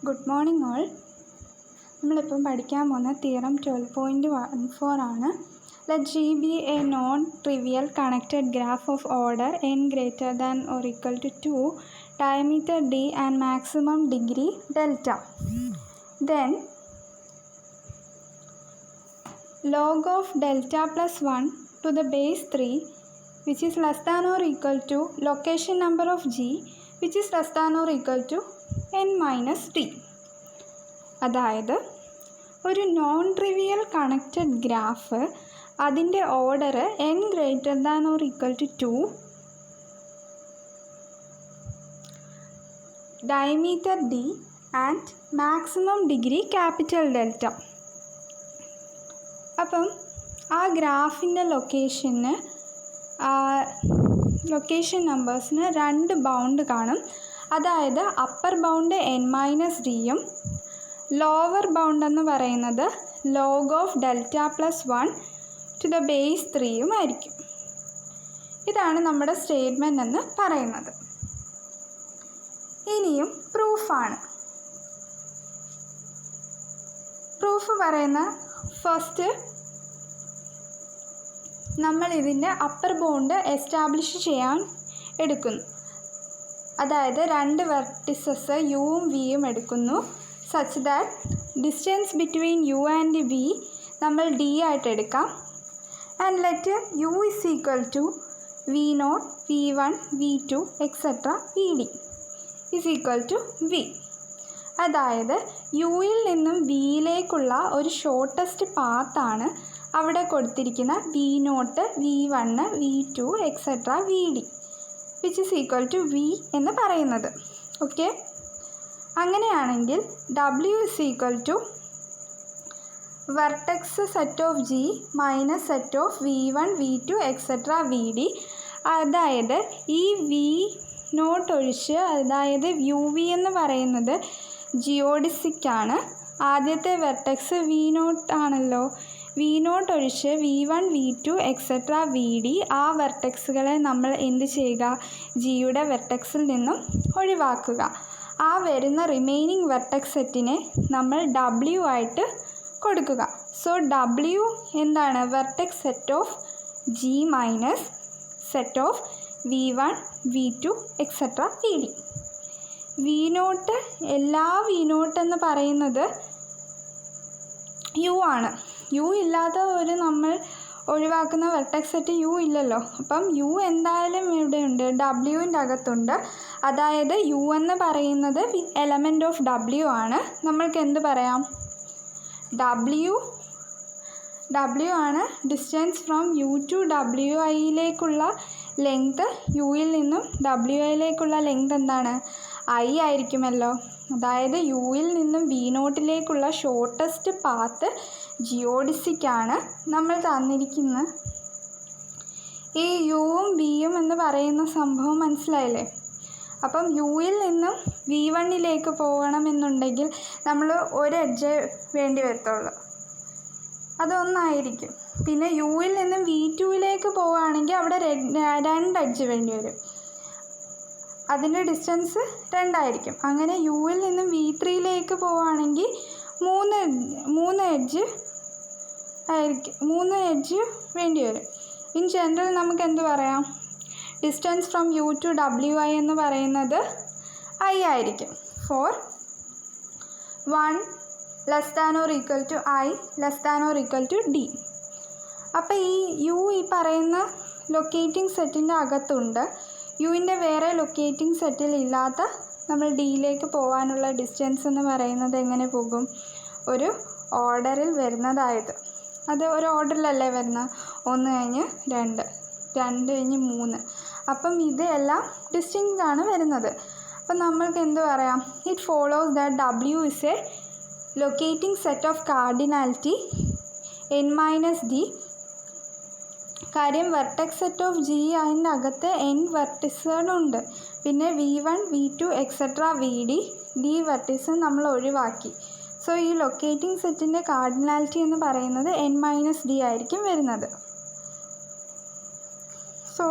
Good morning all. നമ്മളിപ്പം പഠിക്കാൻ പോകുന്ന തിയറം 12.14 ആണ്. Let G be a non-trivial connected graph of order n greater than or equal to 2, diameter d and maximum degree delta. Then log of delta plus 1 to the base 3 which is less than or equal to location number of G which is less than or equal to n minus d. അതായത് ഒരു non trivial connected graph, അതിൻ്റെ order n greater than or equal to 2, diameter d and maximum degree capital delta. അപ്പം ആ ഗ്രാഫിൻ്റെ location നമ്പേഴ്സിന് 2 bound കാണും. അതായത് upper bound n minus ഡിയും ലോവർ ബൗണ്ട് എന്ന് പറയുന്നത് log of delta plus 1 to the base 3 ആയിരിക്കും. ഇതാണ് നമ്മുടെ സ്റ്റേറ്റ്മെൻറ്റ് എന്ന് പറയുന്നത്. ഇനിയും പ്രൂഫാണ്. പ്രൂഫ് പറയുന്ന ഫസ്റ്റ് നമ്മൾ ഇതിൻ്റെ അപ്പർ ബൗണ്ട് എസ്റ്റാബ്ലിഷ് ചെയ്യാൻ എടുക്കുന്നു. അതായത് 2 വെർട്ടിസസ് യുവും വിയും എടുക്കുന്നു. Such that distance between u and v നമ്മൾ ഡി ആയിട്ട് എടുക്കാം. And let u is equal to v naught, v one, V two etcetera V d is equal to v. അതായത് യുയിൽ നിന്നും വിയിലേക്കുള്ള ഒരു ഷോർട്ടസ്റ്റ് പാത്താണ് അവിടെ കൊടുത്തിരിക്കുന്ന v naught, v one, v two etcetera V d which is equal to v എന്ന് പറയുന്നത്. ഓക്കെ, അങ്ങനെയാണെങ്കിൽ W is equal to vertex set of G minus set of V one, V two etcetera V d. അതായത് ഈ V naught ഒഴിച്ച്, അതായത് U V എന്ന് പറയുന്നത് ജിയോഡിസിക്കാണ്. ആദ്യത്തെ വെർട്ടെക്സ് വി നോട്ട് ആണല്ലോ. വി നോട്ട് ഒഴിച്ച് v one, V two etcetera V d ആ വെർട്ടെക്സുകളെ നമ്മൾ എന്ത് ചെയ്യുക? ജിയുടെ വെർട്ടെക്സിൽ നിന്നും ഒഴിവാക്കുക. ആ വരുന്ന റിമൈനിങ് വെർട്ടെക്സ് സെറ്റിനെ നമ്മൾ W ആയിട്ട് കൊടുക്കുക. സോ W എന്താണ്? Vertex set of G minus set of V one, V two etcetera V D. V not, എല്ലാ വി നോട്ട് എന്ന് പറയുന്നത് യു ആണ്. യു ഇല്ലാത്ത ഒരു നമ്മൾ ഒഴിവാക്കുന്ന വെർട്ടെക്സ് സെറ്റ് യു ഇല്ലല്ലോ. അപ്പം യു എന്തായാലും ഇവിടെയുണ്ട്, ഡബ്ല്യുവിൻ്റെ അകത്തുണ്ട്. അതായത് യു എന്ന് പറയുന്നത് എലമെൻറ്റ് ഓഫ് ഡബ്ല്യു ആണ്. നമ്മൾക്ക് എന്ത് പറയാം? ഡബ്ല്യു ആണ് distance from U to W ഐയിലേക്കുള്ള ലെങ്ത്. യുയിൽ നിന്നും ഡബ്ല്യു ഐയിലേക്കുള്ള ലെങ്ത് എന്താണ്? ഐ ആയിരിക്കുമല്ലോ. അതായത് യുയിൽ നിന്നും വി നോട്ടിലേക്കുള്ള ഷോർട്ടസ്റ്റ് പാത്ത് ജിയോഡിസിക്കാണ് നമ്മൾ തന്നിരിക്കുന്നത്. ഈ യുവും വിയും എന്ന് പറയുന്ന സംഭവം മനസ്സിലായില്ലേ? അപ്പം യുയിൽ നിന്നും വി വണ്ണിലേക്ക് പോകണമെന്നുണ്ടെങ്കിൽ നമ്മൾ ഒരു എഡ്ജ് വേണ്ടി വരത്തുള്ളൂ, അതൊന്നായിരിക്കും. പിന്നെ യുയിൽ നിന്നും വി ടുവിലേക്ക് പോവുകയാണെങ്കിൽ അവിടെ 2 എഡ്ജ് വേണ്ടി വരും. അതിൻ്റെ ഡിസ്റ്റൻസ് 2 ആയിരിക്കും. അങ്ങനെ യുയിൽ നിന്നും വി ത്രീയിലേക്ക് പോവുകയാണെങ്കിൽ 3 എഡ്ജ് ആയിരിക്കും, 3 എഡ്ജ് വേണ്ടി വരും. ഇൻ ജനറൽ നമുക്ക് എന്ത് പറയാം? Distance from U to W I എന്ന് പറയുന്നത് ഐ ആയിരിക്കും. For 1 less than or equal to I less than or equal to D. അപ്പോൾ ഈ യു ഈ പറയുന്ന ലൊക്കേറ്റിംഗ് സെറ്റിൻ്റെ അകത്തുണ്ട്. യുവിൻ്റെ വേറെ ലൊക്കേറ്റിംഗ് സെറ്റിൽ ഇല്ലാത്ത നമ്മൾ ഡിയിലേക്ക് പോകാനുള്ള ഡിസ്റ്റൻസ് എന്ന് പറയുന്നത് എങ്ങനെ പോകും? ഒരു ഓർഡറിൽ വരുന്നതായത്. അത് ഒരു ഓർഡറിലല്ലേ വരുന്നത്? 1 കഴിഞ്ഞ് 2, 2 കഴിഞ്ഞ് 3. അപ്പം ഇത് എല്ലാം ഡിസ്റ്റിങ്ക്റ്റ് ആണ് വരുന്നത്. അപ്പം നമ്മൾക്ക് എന്ത് പറയാം? It follows that W is a locating set of cardinality n minus D. കാര്യം വെർട്ടെക്സ് സെറ്റ് ഓഫ് G അതിൻ്റെ അകത്ത് n വെർട്ടിസുകളുണ്ട്. പിന്നെ V one, V two etcetera V D, D vertex നമ്മൾ ഒഴിവാക്കി. സോ ഈ ലൊക്കേറ്റിംഗ് സെറ്റിൻ്റെ കാർഡിനാലിറ്റി എന്ന് പറയുന്നത് n മൈനസ് ഡി ആയിരിക്കും വരുന്നത്. സോ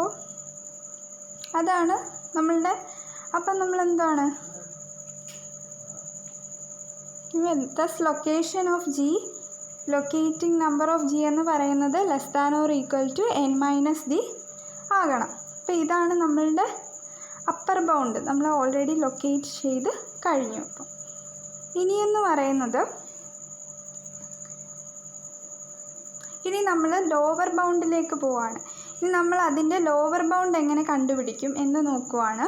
അതാണ് നമ്മളുടെ. അപ്പം നമ്മളെന്താണ് thus location of G, locating number of G എന്ന് പറയുന്നത് less than or equal to n-d ആകണം. അപ്പോൾ ഇതാണ് നമ്മളുടെ അപ്പർ ബൗണ്ട്. നമ്മൾ ഓൾറെഡി ലൊക്കേറ്റ് ചെയ്ത് കഴിഞ്ഞു. അപ്പം ഇനിയെന്ന് പറയുന്നത്, ഇനി നമ്മൾ ലോവർ ബൗണ്ടിലേക്ക് പോവാണ്. ഇനി നമ്മൾ അതിൻ്റെ ലോവർ ബൗണ്ട് എങ്ങനെ കണ്ടുപിടിക്കും എന്ന് നോക്കുവാണ്.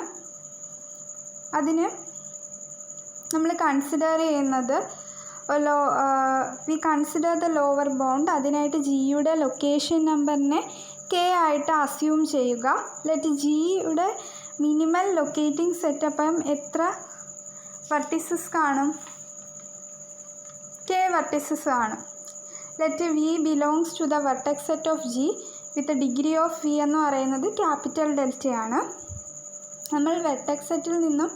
അതിന് നമ്മൾ കൺസിഡർ ചെയ്യുന്നത് we consider the lower bound. അതിനായിട്ട് ജിയുടെ ലൊക്കേഷൻ നമ്പറിനെ കെ ആയിട്ട് അസ്യൂം ചെയ്യുക. ലെറ്റ് ജിയുടെ മിനിമൽ ലൊക്കേറ്റിംഗ് സെറ്റ് അപ്പം എത്ര വെർട്ടിസസ് കാണും? കെ വെർട്ടിസസ് കാണും. Let V belongs to the vertex set of G with degree of V എന്ന് പറയുന്നത് ക്യാപിറ്റൽ ഡെൽറ്റയാണ്. നമ്മൾ വെർട്ടെക്സ് സെറ്റിൽ നിന്നും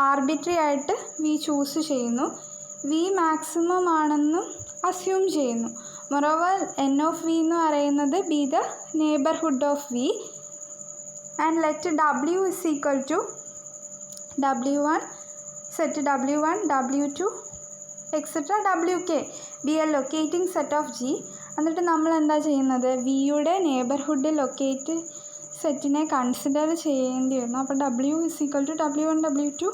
ആർബിട്രറി ആയിട്ട് വി ചൂസ് ചെയ്യുന്നു. വി മാക്സിമം ആണെന്നും അസ്യൂം ചെയ്യുന്നു. മൊറോവർ എൻ ഓഫ് വി എന്ന് പറയുന്നത് be the neighbourhood of V. And let W is equal to w1, set w1, w2 etcetera wk be a locating set of G. എന്നിട്ട് നമ്മൾ എന്താ ചെയ്യുന്നത്? വിയുടെ നെയ്ബർഹുഡ് ലൊക്കേറ്റ് സെറ്റിനെ കൺസിഡർ ചെയ്യേണ്ടി വരുന്നു. അപ്പോൾ w is equal to w1, w2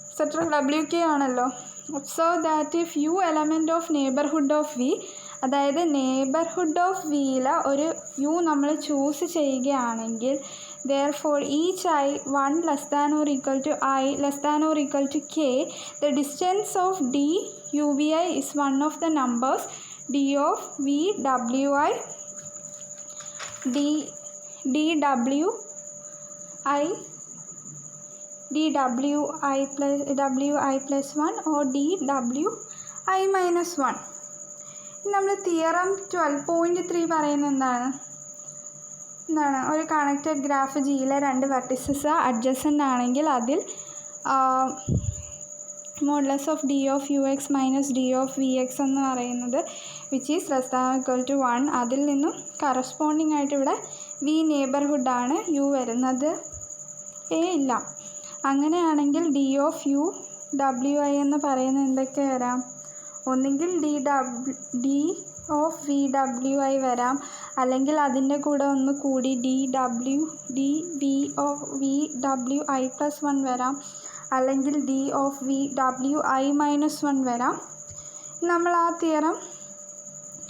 etcetera wk ആണല്ലോ. Observe that if U element of neighbourhood of V, അതായത് നെയ്ബർഹുഡ് ഓഫ് വിയിൽ ഒരു യു നമ്മൾ ചൂസ് ചെയ്യുകയാണെങ്കിൽ therefore each I 1 less than or equal to I less than or equal to k, the distance of d uvi is one of the numbers d of v wi dwi plus 1 or dwi minus 1. നമ്മൾ theorem 12.3 പറയുന്നത് എന്താണ്? ഒരു connected graph ജിയിലെ രണ്ട് vertices adjacent ആണെങ്കിൽ അതിൽ modulus of D of U X minus D of V X എന്ന് പറയുന്നത് which is less than equal to 1. അതിൽ നിന്നും കറസ്പോണ്ടിങ് ആയിട്ട് ഇവിടെ വി നെയ്ബർഹുഡാണ്, യു വരുന്നത് എ ഇല്ല. അങ്ങനെയാണെങ്കിൽ D of U W I എന്ന് പറയുന്നത് എന്തൊക്കെ വരാം? ഒന്നുകിൽ D of V W I വരാം, അല്ലെങ്കിൽ അതിൻ്റെ കൂടെ ഒന്ന് കൂടി D V of V W I plus 1 വരാം, അല്ലെങ്കിൽ D of V W I minus 1 വരാം. നമ്മൾ ആ തിയറം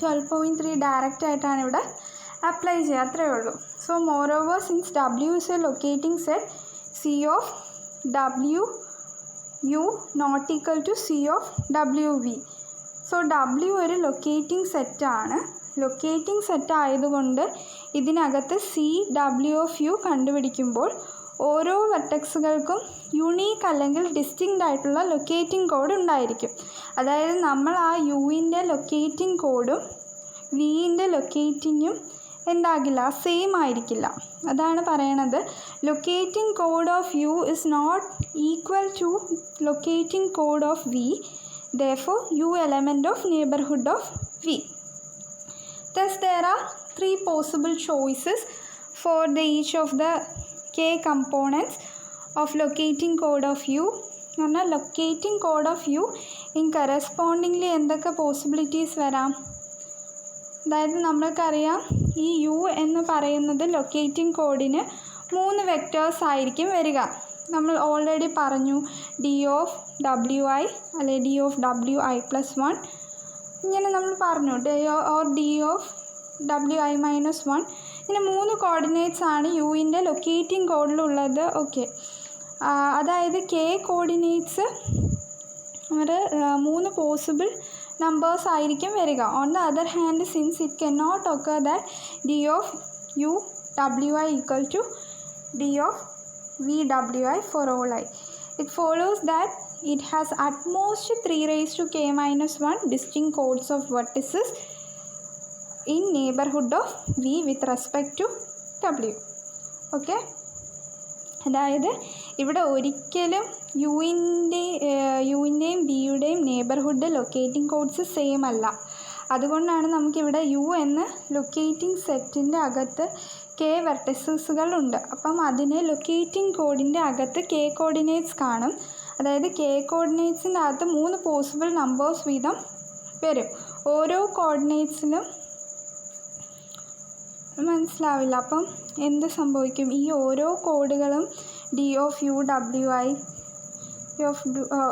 12.3 ഡയറക്റ്റ് ആയിട്ടാണ് ഇവിടെ അപ്ലൈ ചെയ്യുക, അത്രയേ ഉള്ളൂ. So moreover since W is a locating set, C of W U not equal to C of W V. So W ഒരു ലൊക്കേറ്റിംഗ് സെറ്റാണ്. ലൊക്കേറ്റിംഗ് സെറ്റ് ആയതുകൊണ്ട് ഇതിനകത്ത് സി ഡബ്ല്യു ഓഫ് യു കണ്ടുപിടിക്കുമ്പോൾ ഓരോ വെർട്ടെക്സുകൾക്കും യുണീക്ക് അല്ലെങ്കിൽ ഡിസ്റ്റിങ്ക്റ്റ് ആയിട്ടുള്ള ലൊക്കേറ്റിംഗ് കോഡ് ഉണ്ടായിരിക്കും. അതായത് നമ്മൾ ആ യുവിൻ്റെ ലൊക്കേറ്റിംഗ് കോഡും വിൻ്റെ ലൊക്കേറ്റിങ്ങും എന്താകില്ല, സെയിം ആയിരിക്കില്ല. അതാണ് പറയണത് locating code of U is not equal to locating code of V, therefore u element of neighborhood of v. Thus there are 3 possible choices for each of the k components of locating code of u. എന്നാൽ locating code of you in correspondingly എന്തൊക്കെ possibilities വരാം? അതായത് നമ്മൾക്കറിയാം ഈ U എന്ന് പറയുന്നത് locating കോഡിന് 3 vectors ആയിരിക്കും വരിക. നമ്മൾ ഓൾറെഡി പറഞ്ഞു ഡി ഓഫ് ഡബ്ല്യു ഐ അല്ലെ D of W I plus 1 ഇങ്ങനെ നമ്മൾ പറഞ്ഞു, D of W I minus 1. ഇങ്ങനെ 3 കോർഡിനേറ്റ്സ് ആണ് യുവിൻ്റെ ലൊക്കേറ്റിംഗ് കോഡിലുള്ളത്. ഓക്കെ, അതായത് കെ കോർഡിനേറ്റ്സ് ഒരു 3 പോസിബിൾ നമ്പേഴ്സ് ആയിരിക്കും വരിക. On the other hand since it can not occur that D of U W I equal to D of VWI for all I, it follows that it has at most 3 raised to k minus 1 distinct codes of vertices in neighborhood of V with respect to W. Okay, അതായത് ഇവിടെ ഒരിക്കലും യുവിൻ്റെയും ബിയുടെയും neighbourhood locating codes same അല്ല. അതുകൊണ്ടാണ് നമുക്കിവിടെ U എന്ന locating സെറ്റിൻ്റെ അകത്ത് K വെർട്ടിസസുകളുണ്ട്. അപ്പം അതിന് ലൊക്കേറ്റിംഗ് കോഡിൻ്റെ അകത്ത് കെ കോർഡിനേറ്റ്സ് കാണും. അതായത് k കോർഡിനേറ്റ്സിൻ്റെ അകത്ത് 3 പോസിബിൾ നമ്പേഴ്സ് വീതം വരും. ഓരോ കോർഡിനേറ്റ്സിലും മനസ്സിലാവില്ല. അപ്പം എന്ത് സംഭവിക്കും? ഈ ഓരോ കോഡുകളും d of u w i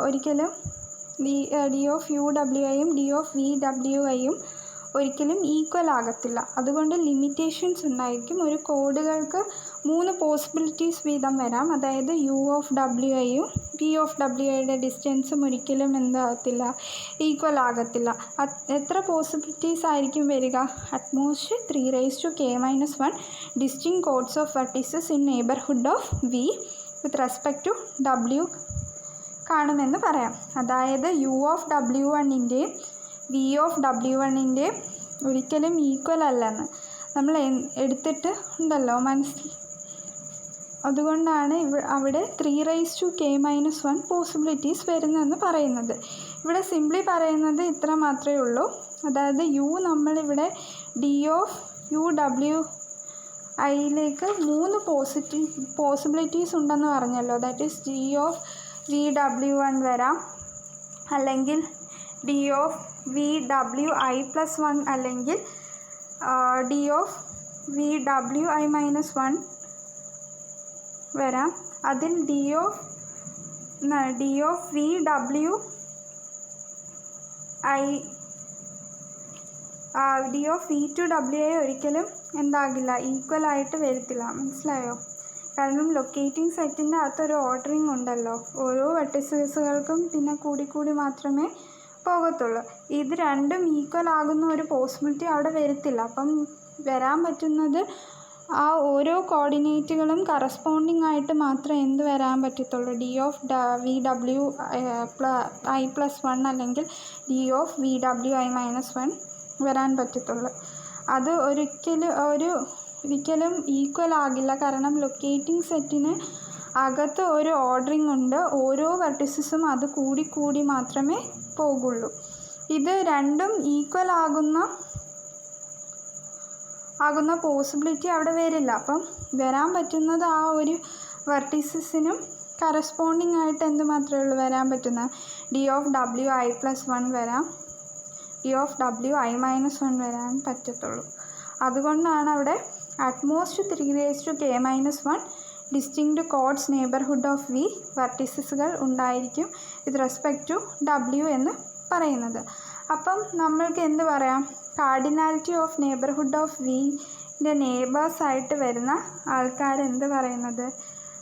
ഒരിക്കലും d of u w iയും d of v w iയും ഒരിക്കലും ഈക്വൽ ആകത്തില്ല. അതുകൊണ്ട് ലിമിറ്റേഷൻസ് ഉണ്ടായിരിക്കും. ഒരു കോഡുകൾക്ക് 3 പോസിബിലിറ്റീസ് വീതം വരാം. അതായത് u of w iയും v of w iയുടെ ഡിസ്റ്റൻസും ഒരിക്കലും എന്താകത്തില്ല, ഈക്വൽ ആകത്തില്ല. എത്ര പോസിബിലിറ്റീസ് ആയിരിക്കും വരിക? At most 3⁻k−1 distinct codes of vertices in neighbourhood of v with respect to w കാണുമെന്ന് പറയാം. അതായത് u of w1ൻ്റെയും v of w1ൻ്റെയും ഒരിക്കലും ഈക്വൽ അല്ലെന്ന് നമ്മൾ എടുത്തിട്ട് ഉണ്ടല്ലോ മനസ്സിൽ. അതുകൊണ്ടാണ് അവിടെ 3⁻k−1 പോസിബിലിറ്റീസ് വരുന്നതെന്ന് പറയുന്നത്. ഇവിടെ സിംപ്ലി പറയുന്നത് ഇത്ര മാത്രമേ ഉള്ളൂ. അതായത് നമ്മളിവിടെ d of u w iയിലേക്ക് 3 possibilities ഉണ്ടെന്ന് പറഞ്ഞല്ലോ. That is d of v w1 വരാം, അല്ലെങ്കിൽ d of v w i plus 1, അല്ലെങ്കിൽ d of v w i-1 വരാം. അതിൽ d of v w to w i ഒരിക്കലും എന്താകില്ല, ഈക്വൽ ആയിട്ട് വരത്തില്ല. മനസ്സിലായോ? കാരണം ലൊക്കേറ്റിംഗ് സെറ്റിൻ്റെ അകത്തൊരു ഓർഡറിങ് ഉണ്ടല്ലോ. ഓരോ വെർട്ടിസസുകൾക്കും പിന്നെ കൂടി മാത്രമേ പോകത്തുള്ളൂ. ഇത് രണ്ടും ഈക്വൽ ആകുന്ന ഒരു പോസിബിലിറ്റി അവിടെ വരത്തില്ല. അപ്പം വരാൻ പറ്റുന്നത് ആ ഓരോ കോർഡിനേറ്റുകളും കറസ്പോണ്ടിങ് ആയിട്ട് മാത്രമേ എന്ത് വരാൻ പറ്റത്തുള്ളൂ, d of v w i plus 1 അല്ലെങ്കിൽ d of v w i-1 വരാൻ പറ്റത്തുള്ളൂ. അത് ഒരിക്കലും ഈക്വൽ ആകില്ല. കാരണം ലൊക്കേറ്റിംഗ് സെറ്റിന് അകത്ത് ഒരു ഓർഡറിങ് ഉണ്ട്. ഓരോ വെർട്ടിസസും അത് കൂടി മാത്രമേ പോകുള്ളൂ. ഇത് രണ്ടും ഈക്വൽ ആകുന്ന പോസിബിലിറ്റി അവിടെ വരില്ല. അപ്പം വരാൻ പറ്റുന്നത് ആ ഒരു വെർട്ടിസസിനും കറസ്പോണ്ടിങ് ആയിട്ട് എന്ത് മാത്രമേ ഉള്ളൂ വരാൻ പറ്റുന്നത്, d of w i plus 1 വരാം, d of w i-1 വരാൻ പറ്റത്തുള്ളൂ. അതുകൊണ്ടാണ് അവിടെ at most 3⁻k−1 distinct codes neighbourhood of v വെർട്ടിസസുകൾ ഉണ്ടായിരിക്കും വിത്ത് റെസ്പെക്ട് ടു w എന്ന് പറയുന്നത്. അപ്പം നമ്മൾക്ക് എന്ത് പറയാം? കാർഡിനാലിറ്റി ഓഫ് നെയ്ബർഹുഡ് ഓഫ് വിൻ്റെ നെയ്ബേഴ്സായിട്ട് വരുന്ന ആൾക്കാർ എന്ത് പറയുന്നത്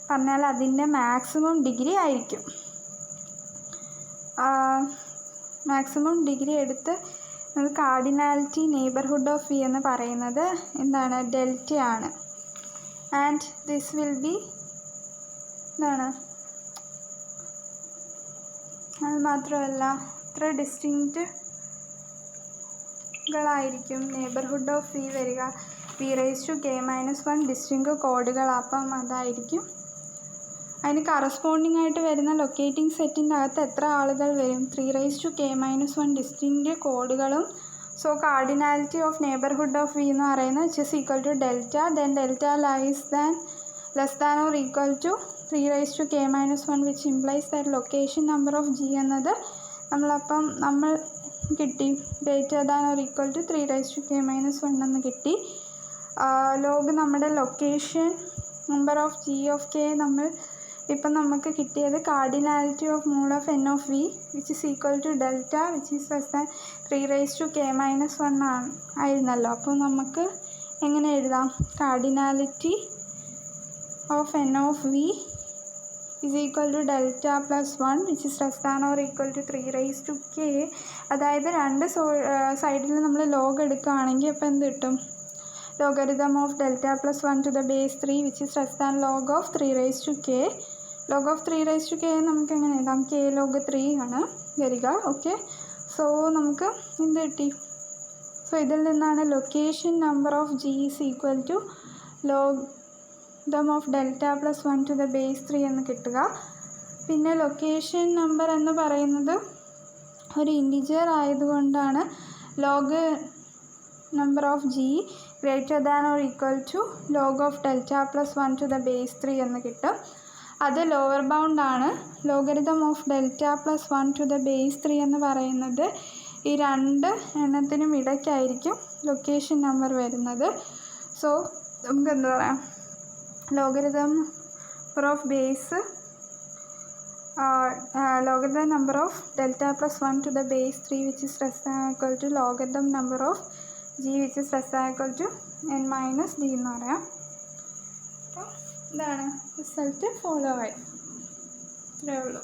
പറഞ്ഞാൽ അതിൻ്റെ മാക്സിമം ഡിഗ്രി ആയിരിക്കും. മാക്സിമം ഡിഗ്രി എടുത്ത് കാർഡിനാലിറ്റി നെയ്ബർഹുഡ് ഓഫ് v എന്ന് പറയുന്നത് എന്താണ്? ഡെൽറ്റയാണ്. ആൻഡ് ദിസ് വിൽ ബി എന്താണ്? അത് മാത്രമല്ല ഇത്ര ഡിസ്റ്റിങ്ക്റ്റുകളായിരിക്കും നെയ്ബർഹുഡ് ഓഫ് v വരിക. v⁻k−1 ഡിസ്റ്റിങ് കോഡുകൾ. അപ്പം അതായിരിക്കും അതിന് കറസ്പോണ്ടിങ് ആയിട്ട് വരുന്ന ലൊക്കേറ്റിംഗ് സെറ്റിൻ്റെ അകത്ത് എത്ര ആളുകൾ വരും? 3⁻k−1 ഡിസ്റ്റിങ്ക്റ്റ് കോഡുകളും. So cardinality of neighbourhood of v എന്ന് പറയുന്നത് which is equal to delta, then delta less than or equal to 3⁻k−1 which implies that location number of g എന്നത് നമ്മൾ കിട്ടി greater than or equal to 3⁻k−1 എന്ന് കിട്ടി. Log നമ്മുടെ location number of g of k ഇപ്പം നമുക്ക് കിട്ടിയത് cardinality of mod of n of v which is equal to delta which is less than 3⁻k−1 ആയിരുന്നല്ലോ. അപ്പോൾ നമുക്ക് എങ്ങനെ എഴുതാം? Cardinality of n of v is equal to delta plus 1 which is less than or equal to 3⁻k. അതായത് രണ്ട് സൈഡിൽ നമ്മൾ log എടുക്കുകയാണെങ്കിൽ അപ്പോൾ എന്ത് കിട്ടും? Logarithm of delta plus 1 to the base 3 which is less than log of 3⁻k. log of 3⁻k നമുക്ക് എങ്ങനെ എഴുതാം? k log 3 ആണ് വരിക. ഓക്കെ, സോ നമുക്ക് എന്ത് കിട്ടി? സോ ഇതിൽ നിന്നാണ് location number of g is equal to logarithm of delta plus 1 to the base 3 എന്ന് കിട്ടുക. പിന്നെ ലൊക്കേഷൻ നമ്പർ എന്ന് പറയുന്നത് ഒരു ഇൻറ്റിജർ ആയതുകൊണ്ടാണ് log number of g greater than or equal to log of delta plus 1 to the base 3 എന്ന് കിട്ടും. അത് ലോവർ ബൗണ്ടാണ്. Logarithm of delta plus 1 to the base 3 എന്ന് പറയുന്നത് ഈ രണ്ട് എണ്ണത്തിനും ഇടയ്ക്കായിരിക്കും ലൊക്കേഷൻ നമ്പർ വരുന്നത്. സോ നമുക്ക് എന്താ പറയാം, logarithm of base logarithm number of delta plus 1 to the base 3 which is less than or equal to logarithm number of g which is less than or equal to n minus d എന്ന് പറയാം. അപ്പോൾ ഇതാണ് result follow ആയി. ഇത്രയേ ഉള്ളൂ.